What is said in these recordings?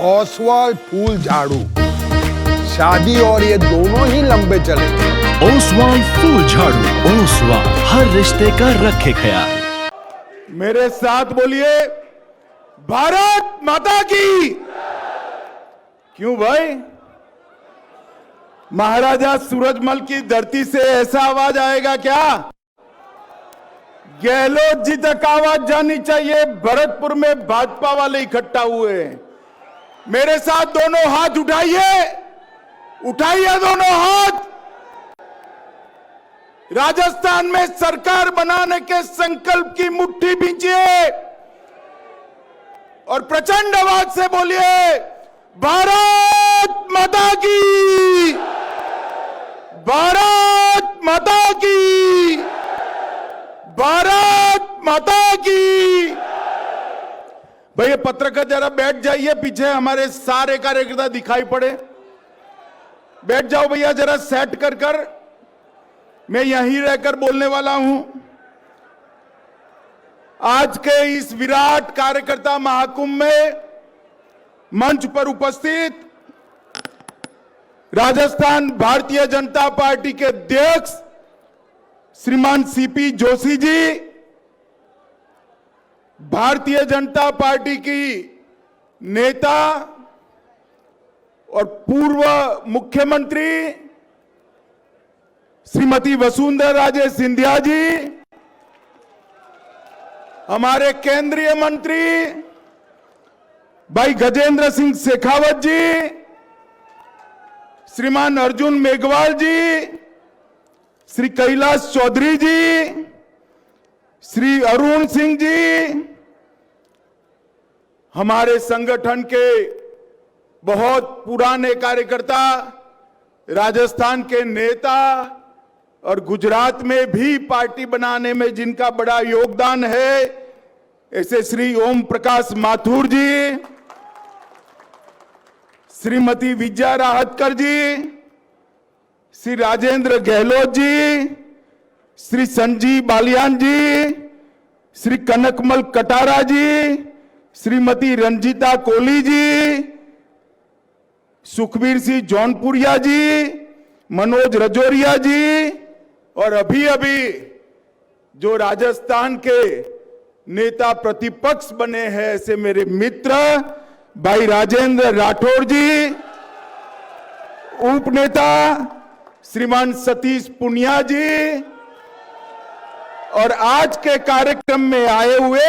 ओसवाल फूल झाड़ू, शादी और ये दोनों ही लंबे चलेंगे। ओसवाल फूल झाड़ू, ओसवाल हर रिश्ते का रखे ख्याल। मेरे साथ बोलिए, भारत माता की। क्यों भाई? महाराजा सूरजमल की धरती से ऐसा आवाज आएगा क्या? गहलोत जी तक आवाज जानी चाहिए। भरतपुर में भाजपा वाले इकट्ठा हुए हैं। मेरे साथ दोनों हाथ उठाइए, उठाइए दोनों हाथ। राजस्थान में सरकार बनाने के संकल्प की मुट्ठी भींचिए और प्रचंड आवाज से बोलिए, भारत माता की, भारत माता की, भारत माता की। भैया पत्रकार जरा बैठ जाइए, पीछे हमारे सारे कार्यकर्ता दिखाई पड़े। बैठ जाओ भैया, जरा सेट कर मैं यहीं रहकर बोलने वाला हूं। आज के इस विराट कार्यकर्ता महाकुंभ में मंच पर उपस्थित राजस्थान भारतीय जनता पार्टी के अध्यक्ष श्रीमान सीपी जोशी जी, भारतीय जनता पार्टी की नेता और पूर्व मुख्यमंत्री श्रीमती वसुंधरा राजे सिंधिया जी, हमारे केंद्रीय मंत्री भाई गजेंद्र सिंह शेखावत जी, श्रीमान अर्जुन मेघवाल जी, श्री कैलाश चौधरी जी, श्री अरुण सिंह जी, हमारे संगठन के बहुत पुराने कार्यकर्ता, राजस्थान के नेता और गुजरात में भी पार्टी बनाने में जिनका बड़ा योगदान है, ऐसे श्री ओम प्रकाश माथुर जी, श्रीमती विजया राहतकर जी, श्री राजेंद्र गहलोत जी, श्री संजीव बालियान जी, श्री कनकमल कटारा जी, श्रीमती रंजीता कोहली जी, सुखबीर सिंह जौनपुरिया जी, मनोज रजौरिया जी, और अभी अभी जो राजस्थान के नेता प्रतिपक्ष बने हैं ऐसे मेरे मित्र भाई राजेंद्र राठौर जी, उपनेता श्रीमान सतीश पुनिया जी, और आज के कार्यक्रम में आए हुए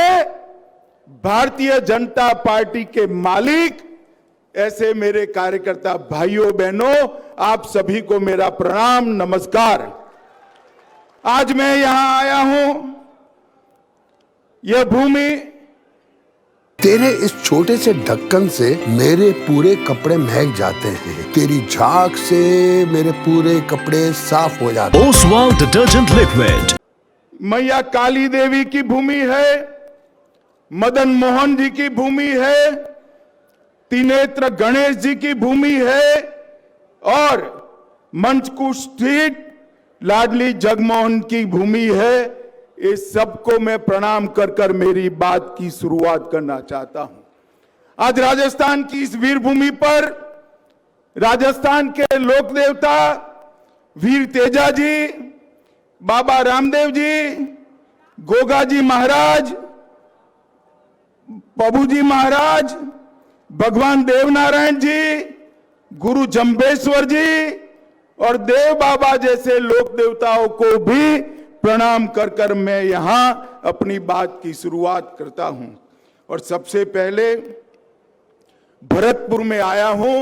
भारतीय जनता पार्टी के मालिक ऐसे मेरे कार्यकर्ता भाइयों बहनों, आप सभी को मेरा प्रणाम नमस्कार। आज मैं यहां आया हूं, यह भूमि तेरे इस छोटे से ढक्कन से मेरे पूरे कपड़े महक जाते हैं, तेरी झाग से मेरे पूरे कपड़े साफ हो जाते हैं। Oswal detergent liquid. मैया काली देवी की भूमि है, मदन मोहन जी की भूमि है, त्रिनेत्र गणेश जी की भूमि है, और मंचकूट स्थित लाडली जगमोहन की भूमि है। इस सबको मैं प्रणाम कर कर मेरी बात की शुरुआत करना चाहता हूं। आज राजस्थान की इस वीर भूमि पर राजस्थान के लोक देवता वीर तेजा जी, बाबा रामदेव जी, गोगा जी महाराज, पबू जी महाराज, भगवान देवनारायण जी, गुरु जंबेश्वर जी और देव बाबा जैसे लोक देवताओं को भी प्रणाम कर कर मैं यहां अपनी बात की शुरुआत करता हूं। और सबसे पहले भरतपुर में आया हूं,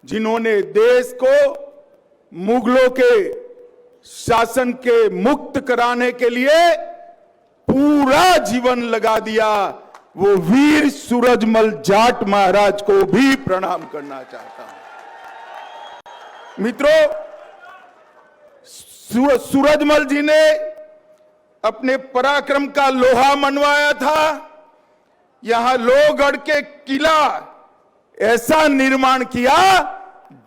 जिन्होंने देश को मुगलों के शासन के मुक्त कराने के लिए पूरा जीवन लगा दिया, वो वीर सूरजमल जाट महाराज को भी प्रणाम करना चाहता हूं। मित्रों, सूरजमल जी ने अपने पराक्रम का लोहा मनवाया था। यहां लोहगढ़ के किला ऐसा निर्माण किया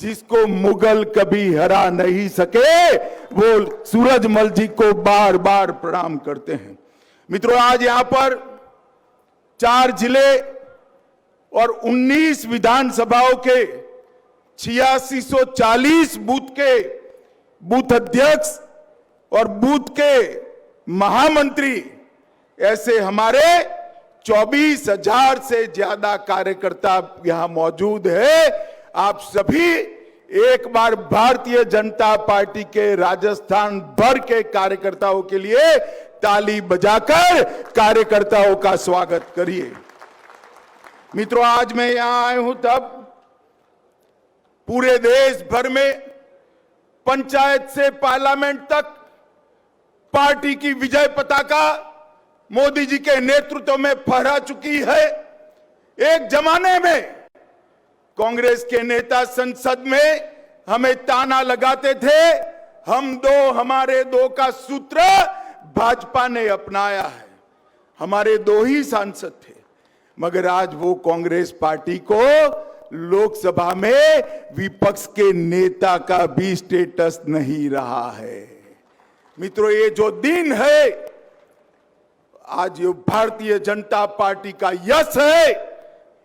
जिसको मुगल कभी हरा नहीं सके। वो सूरजमल जी को बार बार प्रणाम करते हैं। मित्रों, आज यहां पर 4 जिले और 19 विधानसभाओं के 8640 बूथ के बूथ अध्यक्ष और बूथ के महामंत्री, ऐसे हमारे 24,000 से ज्यादा कार्यकर्ता यहां मौजूद है। आप सभी एक बार भारतीय जनता पार्टी के राजस्थान भर के कार्यकर्ताओं के लिए ताली बजाकर कार्यकर्ताओं का स्वागत करिए। मित्रों, आज मैं यहां आया हूं तब पूरे देश भर में पंचायत से पार्लियामेंट तक पार्टी की विजय पताका मोदी जी के नेतृत्व में फहरा चुकी है। एक जमाने में कांग्रेस के नेता संसद में हमें ताना लगाते थे, हम दो हमारे दो का सूत्र भाजपा ने अपनाया है। हमारे दो ही सांसद थे, मगर आज वो कांग्रेस पार्टी को लोकसभा में विपक्ष के नेता का भी स्टेटस नहीं रहा है। मित्रों, ये जो दिन है, आज ये भारतीय जनता पार्टी का यश है,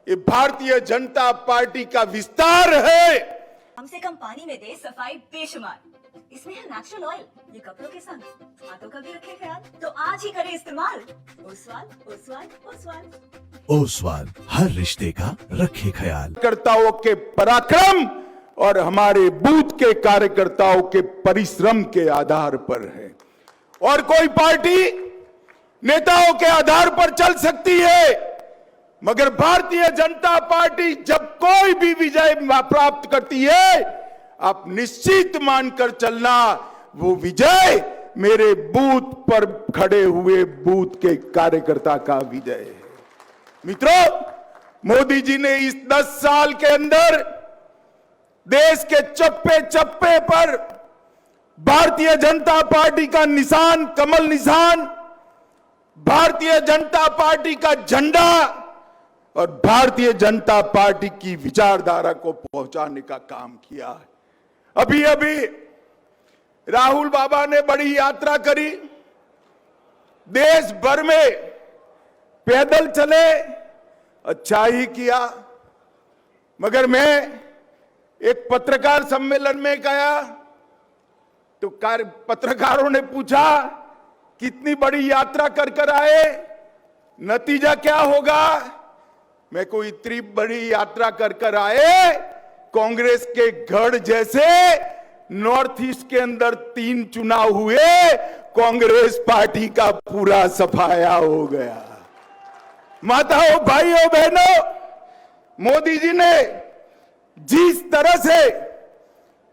ये भारतीय जनता पार्टी का विस्तार है। कम से कम पानी में दे सफाई बेशुमार, इसमें है नेचुरल ऑयल, ये कपड़ों के संग हाथों का भी रखे ख्याल, तो आज ही करें इस्तेमाल। ओसवाल ओसवाल ओसवाल ओसवाल, हर रिश्ते का रखे ख्याल। कार्यकर्ताओं के पराक्रम और हमारे बूथ के कार्यकर्ताओं के परिश्रम के आधार पर है। और कोई पार्टी नेताओं के आधार पर चल सकती है, मगर भारतीय जनता पार्टी जब कोई भी विजय प्राप्त करती है, आप निश्चित मानकर चलना, वो विजय मेरे बूथ पर खड़े हुए बूथ के कार्यकर्ता का विजय है। मित्रों, मोदी जी ने इस 10 साल के अंदर देश के चप्पे चप्पे पर भारतीय जनता पार्टी का निशान, कमल निशान, भारतीय जनता पार्टी का झंडा और भारतीय जनता पार्टी की विचारधारा को पहुंचाने का काम किया है। अभी अभी राहुल बाबा ने बड़ी यात्रा करी, देश भर में पैदल चले, अच्छा ही किया। मगर मैं एक पत्रकार सम्मेलन में गया तो पत्रकारों ने पूछा, कितनी बड़ी यात्रा कर कर आए, नतीजा क्या होगा? मैं कोई इतनी बड़ी यात्रा कर कर आए, कांग्रेस के गढ़ जैसे नॉर्थ ईस्ट के अंदर 3 चुनाव हुए, कांग्रेस पार्टी का पूरा सफाया हो गया। माताओं, भाइयों, बहनों, मोदी जी ने जिस तरह से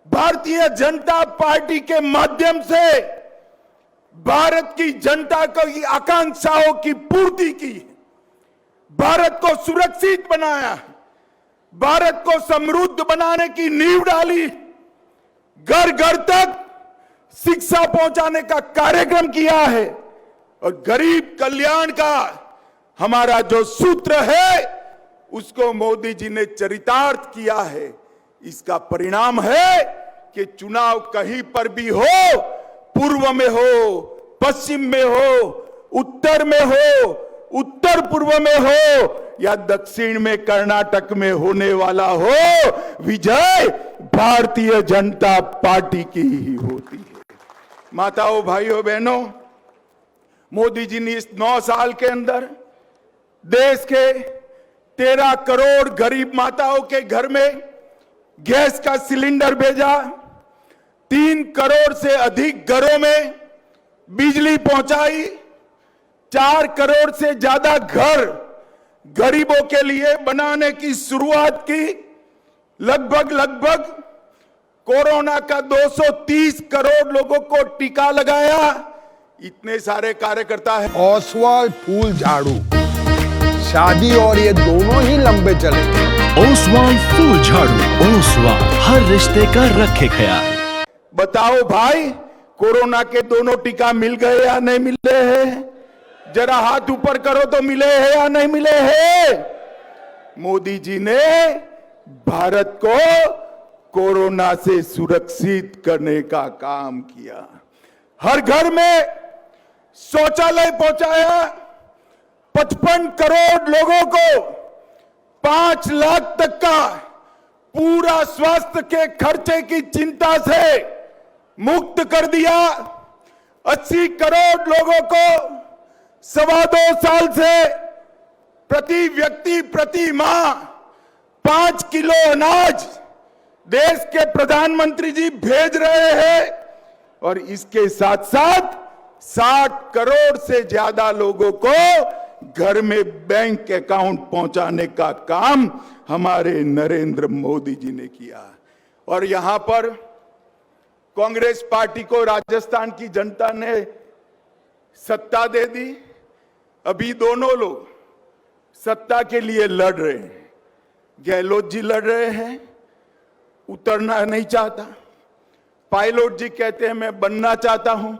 भारतीय जनता पार्टी के माध्यम से भारत की जनता की आकांक्षाओं की पूर्ति की, भारत को सुरक्षित बनाया, भारत को समृद्ध बनाने की नींव डाली, घर घर तक शिक्षा पहुंचाने का कार्यक्रम किया है और गरीब कल्याण का हमारा जो सूत्र है उसको मोदी जी ने चरितार्थ किया है। इसका परिणाम है कि चुनाव कहीं पर भी हो, पूर्व में हो, पश्चिम में हो, उत्तर में हो, उत्तर पूर्व में हो या दक्षिण में कर्नाटक में होने वाला हो, विजय भारतीय जनता पार्टी की ही होती है। माताओं, भाइयों, बहनों, मोदी जी ने इस 9 साल के अंदर देश के 13 करोड़ गरीब माताओं के घर में गैस का सिलेंडर भेजा, 3 करोड़ से अधिक घरों में बिजली पहुंचाई, 4 करोड़ से ज्यादा घर गरीबों के लिए बनाने की शुरुआत की, लगभग कोरोना का 230 करोड़ लोगों को टीका लगाया। इतने सारे कार्यकर्ता हैं। ओसवाल फूल झाड़ू, शादी और ये दोनों ही लंबे चलेंगे। ओसवाल फूल झाड़ू, ओसवाल, हर रिश्ते का रखे ख्याल। बताओ भाई, कोरोना के दोनों टीका मिल गए या नहीं मिले हैं? जरा हाथ ऊपर करो तो मिले हैं या नहीं मिले हैं? मोदी जी ने भारत को कोरोना से सुरक्षित करने का काम किया। हर घर में शौचालय पहुंचाया, 55 करोड़ लोगों को 5 लाख तक का पूरा स्वास्थ्य के खर्चे की चिंता से मुक्त कर दिया। 80 करोड़ लोगों को 2.25 साल से प्रति व्यक्ति प्रति माह 5 किलो अनाज देश के प्रधानमंत्री जी भेज रहे हैं और इसके साथ साथ 60 करोड़ से ज्यादा लोगों को घर में बैंक अकाउंट पहुंचाने का काम हमारे नरेंद्र मोदी जी ने किया। और यहां पर कांग्रेस पार्टी को राजस्थान की जनता ने सत्ता दे दी। अभी दोनों लोग सत्ता के लिए लड़ रहे हैं। गहलोत जी लड़ रहे हैं, उतरना नहीं चाहता। पायलट जी कहते हैं मैं बनना चाहता हूं।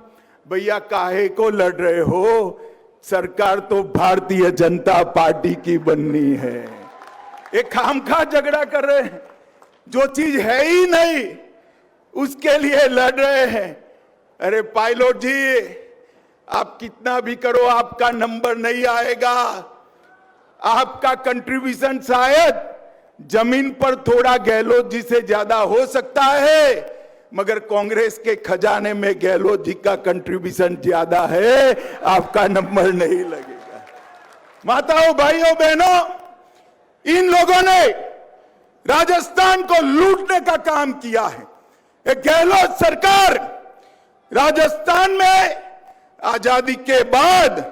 भैया काहे को लड़ रहे हो? सरकार तो भारतीय जनता पार्टी की बननी है। एक खामखा झगड़ा कर रहे हैं, जो चीज है ही नहीं उसके लिए लड़ रहे हैं। अरे पायलट जी, आप कितना भी करो आपका नंबर नहीं आएगा। आपका कंट्रीब्यूशन शायद जमीन पर थोड़ा गहलोत जी से ज्यादा हो सकता है, मगर कांग्रेस के खजाने में गहलोत जी का कंट्रीब्यूशन ज्यादा है, आपका नंबर नहीं लगेगा। माताओं, भाइयों, बहनों, इन लोगों ने राजस्थान को लूटने का काम किया है। एक गहलोत सरकार राजस्थान में आजादी के बाद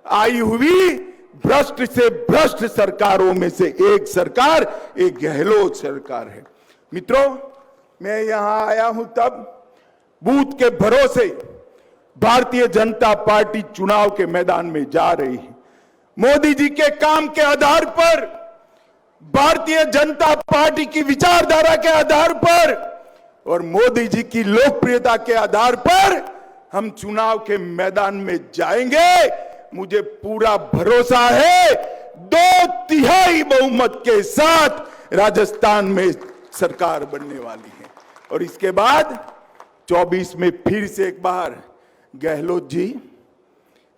आई हुई भ्रष्ट से भ्रष्ट सरकारों में से एक सरकार एक गहलोत सरकार है। मित्रों, मैं यहां आया हूं तब बूथ के भरोसे भारतीय जनता पार्टी चुनाव के मैदान में जा रही है। मोदी जी के काम के आधार पर, भारतीय जनता पार्टी की विचारधारा के आधार पर और मोदी जी की लोकप्रियता के आधार पर हम चुनाव के मैदान में जाएंगे। मुझे पूरा भरोसा है 2/3 बहुमत के साथ राजस्थान में सरकार बनने वाली है। और इसके बाद 24 में फिर से एक बार गहलोत जी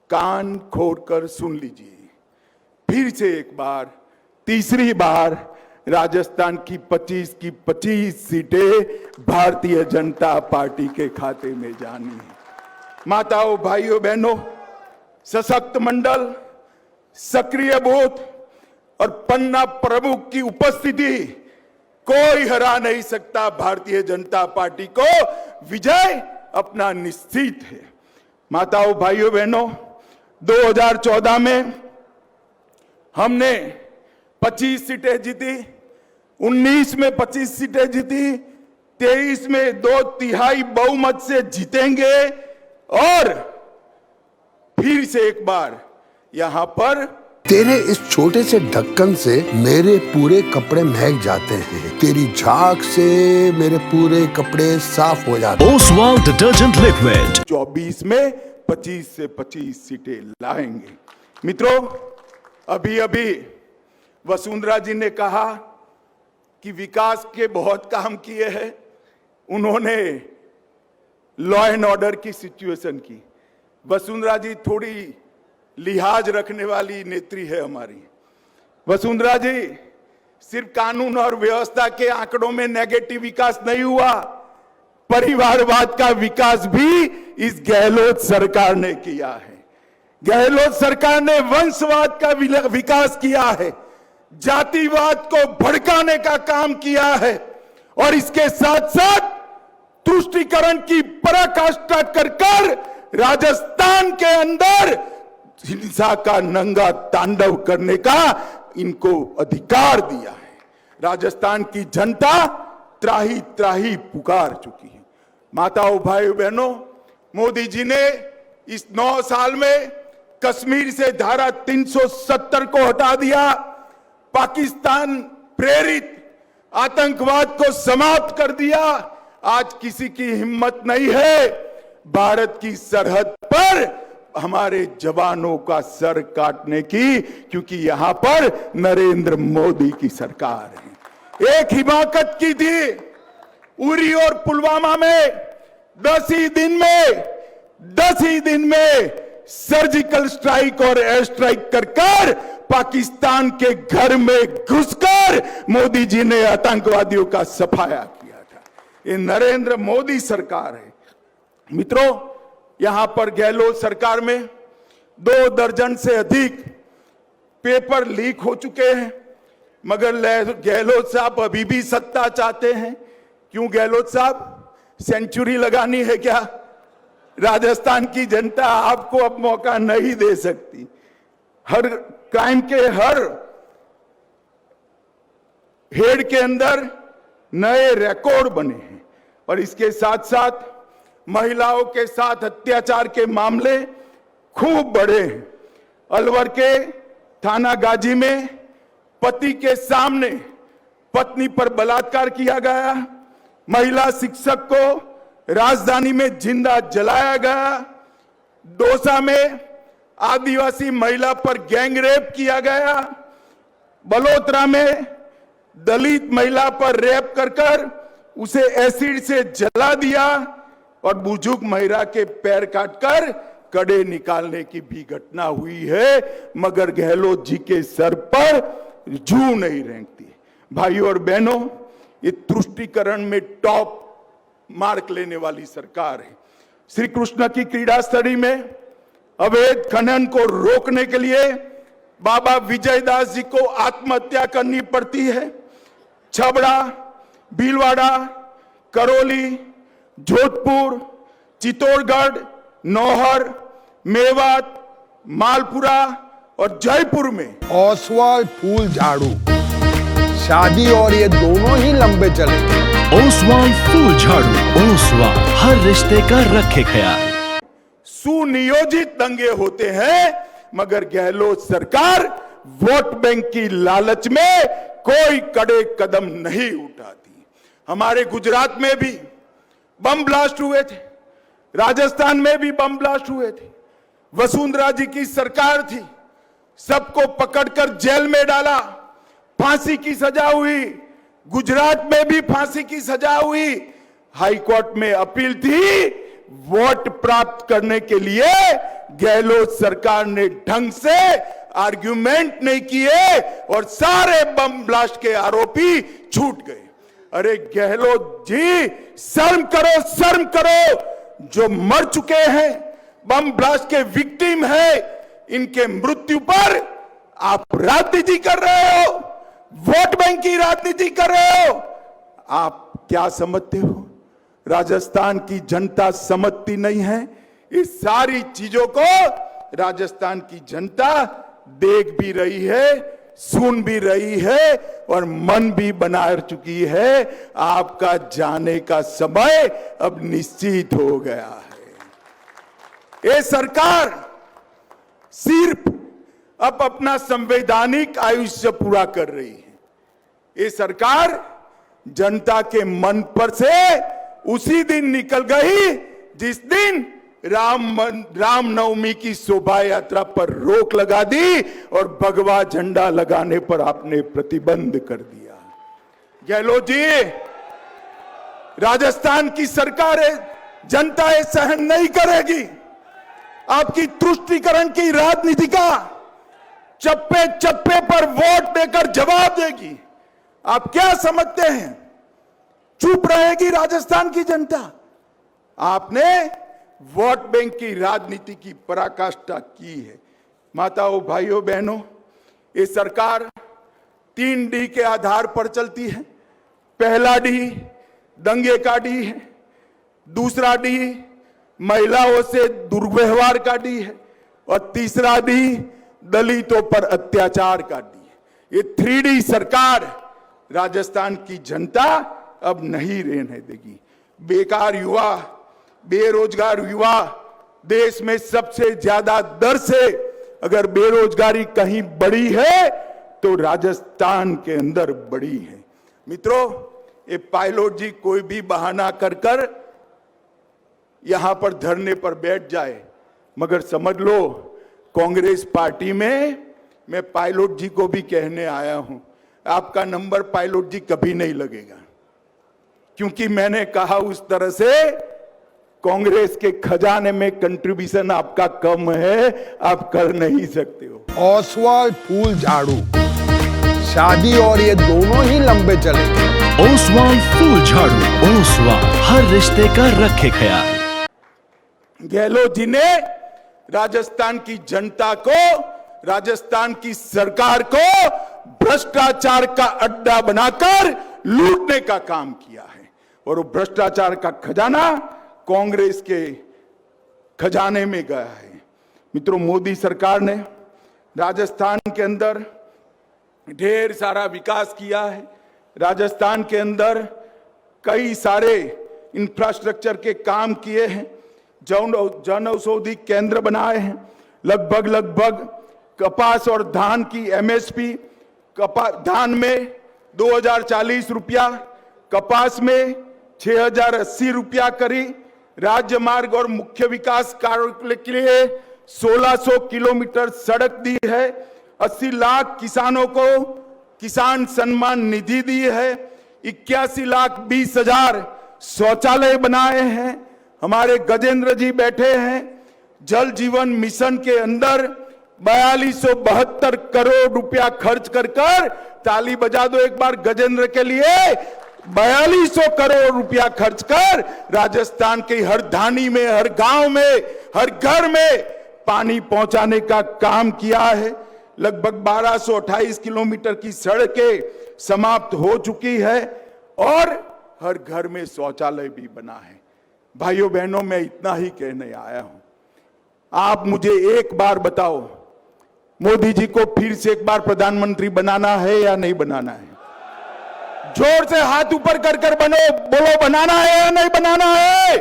कान खोलकर सुन लीजिए, फिर से एक बार, तीसरी बार राजस्थान की 25 सीटें भारतीय जनता पार्टी के खाते में जानी है। माताओं, भाइयों, बहनों, सशक्त मंडल, सक्रिय बूथ और पन्ना प्रमुख की उपस्थिति कोई हरा नहीं सकता। भारतीय जनता पार्टी को विजय अपना निश्चित है। माताओं, भाइयों, बहनों, 2014 में हमने 25 सीटें जीती, 19 में 25 सीटें जीती, 23 में 2/3 बहुमत से जीतेंगे और फिर से एक बार यहां पर तेरे इस छोटे से ढक्कन से मेरे पूरे कपड़े महक जाते हैं। तेरी झाग से मेरे पूरे कपड़े साफ हो जाते हैं। ओसवाल डिटर्जेंट लिक्विड 24 में 25 से 25 सीटें लाएंगे। मित्रों, अभी अभी वसुंधरा जी ने कहा कि विकास के बहुत काम किए हैं। उन्होंने लॉ एंड ऑर्डर की सिचुएशन की। वसुंधरा जी थोड़ी लिहाज रखने वाली नेत्री है हमारी। वसुंधरा जी, सिर्फ कानून और व्यवस्था के आंकड़ों में नेगेटिव विकास नहीं हुआ, परिवारवाद का विकास भी इस गहलोत सरकार ने किया है। गहलोत सरकार ने वंशवाद का विकास किया है, जातिवाद को भड़काने का काम किया है और इसके साथ साथ तुष्टीकरण की पराकाष्ठा कर राजस्थान के अंदर हिंसा का नंगा तांडव करने का इनको अधिकार दिया है। राजस्थान की जनता त्राही त्राही पुकार चुकी है। माताओं, भाइयों, बहनों, मोदी जी ने इस 9 साल में कश्मीर से धारा 370 को हटा दिया, पाकिस्तान प्रेरित आतंकवाद को समाप्त कर दिया। आज किसी की हिम्मत नहीं है भारत की सरहद पर हमारे जवानों का सर काटने की, क्योंकि यहां पर नरेंद्र मोदी की सरकार है। एक हिमाकत की थी उरी और पुलवामा में, 10 ही दिन में सर्जिकल स्ट्राइक और एयर स्ट्राइक कर पाकिस्तान के घर में घुसकर मोदी जी ने आतंकवादियों का सफाया किया था। ये नरेंद्र मोदी सरकार है। मित्रों, यहां पर गहलोत सरकार में 2 दर्जन से अधिक पेपर लीक हो चुके हैं, मगर गहलोत साहब अभी भी सत्ता चाहते हैं। क्यों गहलोत साहब, सेंचुरी लगानी है क्या? राजस्थान की जनता आपको अब मौका नहीं दे सकती। हर क्राइम के हर हेड के अंदर नए रिकॉर्ड बने हैं, और इसके साथ साथ महिलाओं के साथ अत्याचार के मामले खूब बढ़े हैं। अलवर के थाना गाजी में पति के सामने पत्नी पर बलात्कार किया गया, महिला शिक्षक को राजधानी में जिंदा जलाया गया, दौसा में आदिवासी महिला पर गैंग रेप किया गया, बलोत्रा में दलित महिला पर रेप कर उसे एसिड से जला दिया, और बुजुर्ग महिला के पैर काटकर कड़े निकालने की भी घटना हुई है, मगर गहलोत जी के सर पर जू नहीं रेंगती। भाइयों और बहनों, ये तुष्टीकरण में टॉप मार्क लेने वाली सरकार है। श्री कृष्ण की क्रीड़ा स्थली में अवैध खनन को रोकने के लिए बाबा विजयदास जी को आत्महत्या करनी पड़ती है। छबड़ा, भीलवाड़ा, करौली, जोधपुर, चित्तौड़गढ़, नौहर, मेवात, मालपुरा और जयपुर में ओसवाल फूल झाड़ू, शादी और ये दोनों ही लंबे चलेंगे। ओसवाल फूल झाड़ू, ओसवाल हर रिश्ते का रखे ख्याल। सुनियोजित दंगे होते हैं, मगर गहलोत सरकार वोट बैंक की लालच में कोई कड़े कदम नहीं उठाती। हमारे गुजरात में भी बम ब्लास्ट हुए थे, राजस्थान में भी बम ब्लास्ट हुए थे। वसुंधरा जी की सरकार थी, सबको पकड़कर जेल में डाला, फांसी की सजा हुई। गुजरात में भी फांसी की सजा हुई। हाई कोर्ट में अपील थी। वोट प्राप्त करने के लिए गहलोत सरकार ने ढंग से आर्ग्यूमेंट नहीं किए और सारे बम ब्लास्ट के आरोपी छूट गए। अरे गहलोत जी, शर्म करो, शर्म करो। जो मर चुके हैं, बम ब्लास्ट के विक्टिम है, इनके मृत्यु पर आप राजनीति कर रहे हो, वोट बैंक की राजनीति कर रहे हो। आप क्या समझते हो? राजस्थान की जनता समझती नहीं है। इस सारी चीजों को राजस्थान की जनता देख भी रही है, सुन भी रही है और मन भी बना चुकी है। आपका जाने का समय अब निश्चित हो गया है। ये सरकार सिर्फ अब अपना संवैधानिक आयुष्य पूरा कर रही है। ये सरकार जनता के मन पर से उसी दिन निकल गई जिस दिन रामनवमी की शोभा यात्रा पर रोक लगा दी और भगवा झंडा लगाने पर आपने प्रतिबंध कर दिया। गहलोत जी, राजस्थान की सरकार है, जनता ये सहन नहीं करेगी। आपकी तुष्टीकरण की राजनीति का चप्पे चप्पे पर वोट देकर जवाब देगी। आप क्या समझते हैं चुप रहेगी राजस्थान की जनता? आपने वोट बैंक की राजनीति की पराकाष्ठा की है। माताओं, भाइयों, बहनों, ये सरकार 3 डी के आधार पर चलती है। पहला डी दंगे का डी है, दूसरा डी महिलाओं से दुर्व्यवहार का डी है और तीसरा डी दलितों पर अत्याचार का डी है। ये 3D सरकार राजस्थान की जनता अब नहीं रहने देगी। बेकार युवा, बेरोजगार युवा देश में सबसे ज्यादा दर से अगर बेरोजगारी कहीं बढ़ी है तो राजस्थान के अंदर बढ़ी है। मित्रों, ये पायलट जी कोई भी बहाना कर यहां पर धरने पर बैठ जाए, मगर समझ लो कांग्रेस पार्टी में मैं पायलट जी को भी कहने आया हूं, आपका नंबर पायलट जी कभी नहीं लगेगा। क्योंकि मैंने कहा उस तरह से कांग्रेस के खजाने में कंट्रीब्यूशन आपका कम है, आप कर नहीं सकते हो। ओसवाल फूल झाड़ू, शादी और ये दोनों ही लंबे चलेंगे। ओसवाल फूल झाड़ू, ओसवाल हर रिश्ते का रखे ख्याल। गहलोत जी ने राजस्थान की जनता को, राजस्थान की सरकार को भ्रष्टाचार का अड्डा बनाकर लूटने का काम किया है और वो भ्रष्टाचार का खजाना कांग्रेस के खजाने में गया है। मित्रों, मोदी सरकार ने राजस्थान के अंदर ढेर सारा विकास किया है। राजस्थान के अंदर कई सारे इंफ्रास्ट्रक्चर के काम किए हैं, जन औषधि केंद्र बनाए हैं। लगभग कपास और धान की एमएसपी, धान में 2040 रुपया, कपास में 6080 रुपया करी। राज्य मार्ग और मुख्य विकास कार्य के लिए 1600 किलोमीटर सड़क दी है। 80 लाख किसानों को किसान सम्मान निधि दी है। 81,20,000 शौचालय बनाए हैं। हमारे गजेंद्र जी बैठे हैं, जल जीवन मिशन के अंदर 4272 करोड़ रुपया खर्च कर ताली बजा दो एक बार गजेंद्र के लिए। 4200 करोड़ रुपया खर्च कर राजस्थान के हर धानी में, हर गांव में, हर घर में पानी पहुंचाने का काम किया है। लगभग 1228 किलोमीटर की सड़कें समाप्त हो चुकी है और हर घर में शौचालय भी बना है। भाइयों बहनों, मैं इतना ही कहने आया हूं। आप मुझे एक बार बताओ, मोदी जी को फिर से एक बार प्रधानमंत्री बनाना है या नहीं बनाना है? जोर से हाथ ऊपर कर कर बोलो, बनाना है या नहीं बनाना है?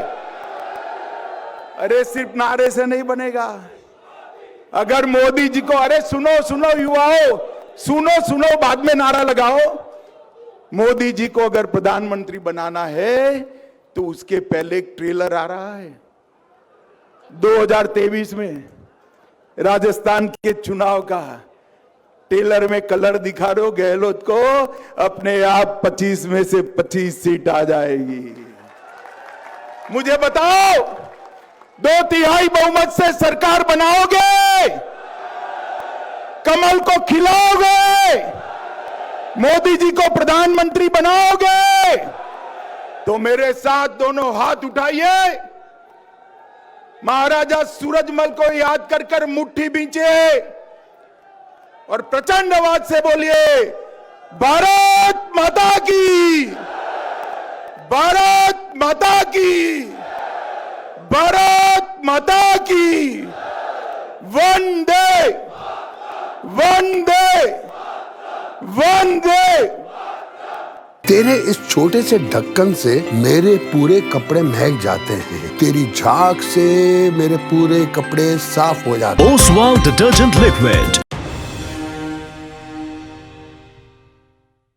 अरे सिर्फ नारे से नहीं बनेगा। अगर मोदी जी को, अरे सुनो युवाओं, सुनो बाद में नारा लगाओ। मोदी जी को अगर प्रधानमंत्री बनाना है तो उसके पहले एक ट्रेलर आ रहा है। 2023 में राजस्थान के चुनाव का ट्रेलर में कलर दिखा रहे हो गहलोत को, अपने आप 25 में से 25 सीट आ जाएगी। मुझे बताओ, 2/3 बहुमत से सरकार बनाओगे? कमल को खिलाओगे? मोदी जी को प्रधानमंत्री बनाओगे? तो मेरे साथ दोनों हाथ उठाइए, महाराजा सूरजमल को याद कर कर मुट्ठी बींचे और प्रचंड आवाज से बोलिए, भारत माता की, भारत माता की, भारत माता की, वंदे वंदे वंदे। तेरे इस छोटे से ढक्कन से मेरे पूरे कपड़े महक जाते हैं। तेरी झाग से मेरे पूरे कपड़े साफ हो जाते हैं। Oswal detergent liquid